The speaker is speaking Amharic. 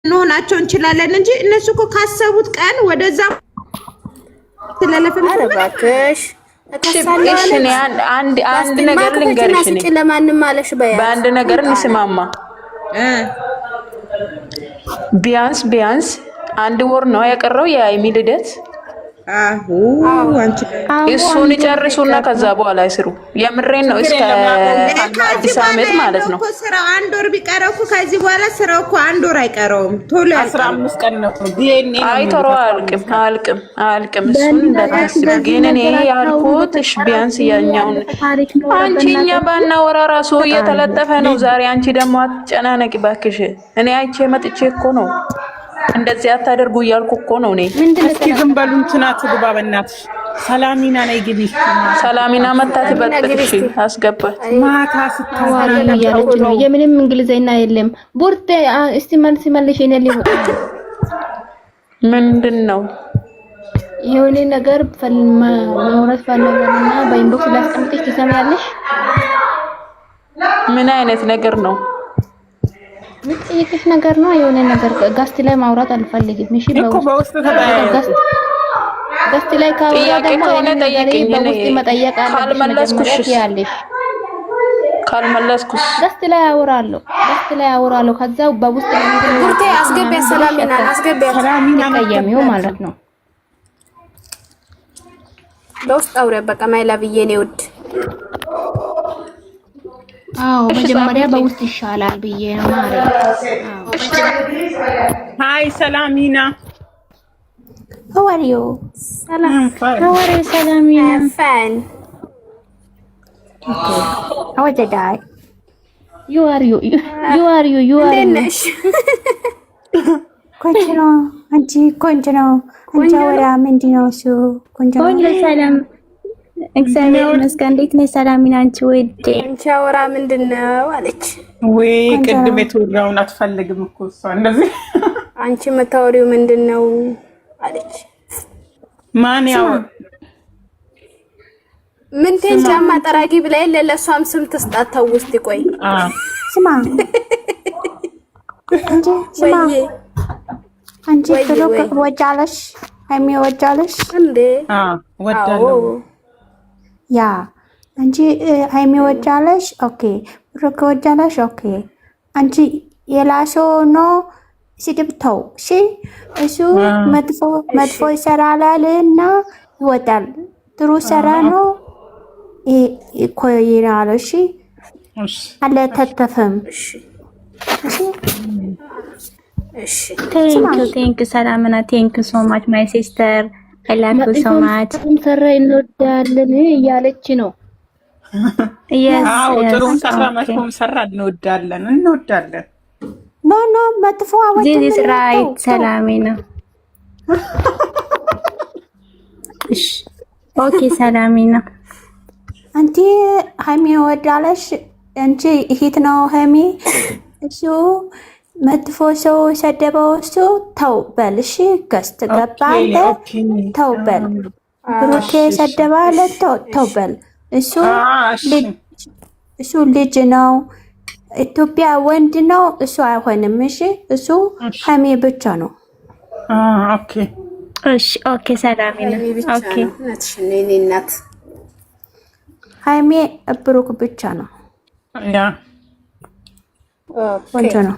እንሆናቸው እንችላለን እንጂ እነሱ እኮ ካሰቡት ቀን ወደዛ ስለለፈለፈ አረባከሽ አንድ ነገር ልንገርሽ ነው ለማንም ማለሽ በአንድ ነገር እንስማማ ቢያንስ አንድ ወር ነው ያቀረው የአይሚ ልደት አንቺ እሱን ጨርሱና ከዛ በኋላ ይስሩ የምሬን ነው እስከ አዲስ ዓመት ማለት ነው ስራው አንድ ወር ቢቀረው ከዚህ በኋላ ስራው እኮ አንድ ወር አይቀረውም ቶሎ 15 ቀን ነው ዲኤንኤ አይ ቶሎ አልቅም እሱን እንዳታስብ ግን እኔ ያልኩት ቢያንስ ያኛውን አንቺኛ ባናወራ ራሱ እየተለጠፈ ነው ዛሬ አንቺ ደግሞ አትጨናነቂ ባክሽ እኔ አይቼ መጥቼ እኮ ነው እንደዚህ አታደርጉ እያልኩ እኮ ነው እኔ እስኪ ዝም በሉ እንትናት ግባ በእናትሽ ሰላሚና ነይ ግቢ ሰላሚና መታት በጥፍሽ አስገባት ማታ ስታወራ ያለች ነው የምንም እንግሊዘኛ የለም ቡርቴ እስቲ መልሽ እኔ ሊሆን ምንድነው የሆነ ነገር ማውራት ፈልገውና በኢንቦክስ ላስቀምጥሽ ትሰማያለሽ ምን አይነት ነገር ነው ምትይክሽ ነገር ነው የሆነ ነገር ጋስት ላይ ማውራት አልፈልግም እሺ በውስጥ ተባያለሽ ጋስት ላይ ካወራ ደግሞ ከሆነ ጠይቂኝ በውስጥ መጠየቅ ካልመለስኩሽ ጋስት ላይ አወራለሁ ከዛው በውስጥ ቡርቴ አስገቢያ ሰላሚና ቀየሚው ማለት ነው በውስጥ አውሪያ በቃ ማይላብዬ ነው ውድ አዎ መጀመሪያ በውስጥ ይሻላል ብዬ ነው ማለት ሃይ ሰላሚና How are you? How are you Salamina? I'm fine. How was the day? You are you. ቆንጆ ነው አንቺ ቆንጆ ነው አንቺ ወራ ምንድነው እሱ ቆንጆ ሰላም እግዚአብሔር ይመስገን እንዴት ነሽ ሰላሚና አንቺ ወዴ አንቺ ወራ ምንድነው አለች ወይ ቅድም የተወራውን አትፈልግም እኮ እሷ እንደዚህ አንቺ መታወሪው ምንድነው አለች ማን ያው ምን ተንጫማ ጠራጊ ብላይ ለለሷም ስም ተስጣታው ውስጥ ይቆይ ስማ አንቺ ፍሩክ ወጃለሽ አይሚ ወጃለሽ እንዴ ወዳለው ያ አንቺ አይሚ ወጃለሽ ኦኬ ፍሩክ ወጃለሽ ኦኬ አንቺ የላሾ ነው ሲድብተው እሺ እሱ መጥፎ ይሰራልና ይወጣል ጥሩ ሰራ ነው ይቆይራል እሺ አለ ተተፈም እሺ ቴንክ ሰላምና ቴንክ ሶ ማች ማይ ሲስተር አይ ላቭ ዩ ሶ ማች ሰራ እንወዳለን እያለች ነው አዎ ጥሩ ተሰማሽም ሰራ እንወዳለን ኖ መጥፎ አወጣ this is right ሰላሚና እሺ ኦኬ ሰላሚና አንቺ ሃሚ ወዳለሽ አንቺ ሂት ነው ሃሚ እሱ መጥፎ ሰው ሰደበው እሱ ተውበልሽ ገስት ገባለ ተውበል ብሩኬ ሰደባለ ተውበል እሱ ልጅ ነው ኢትዮጵያ ወንድ ነው እሱ አይሆንም እሺ እሱ ሃሚ ብቻ ነው ኦኬ እሺ ኦኬ ሰላሚና ኦኬ ነትሽኔ እናት ሃይሜ ብሩክ ብቻ ነው ያ ቆንጆ ነው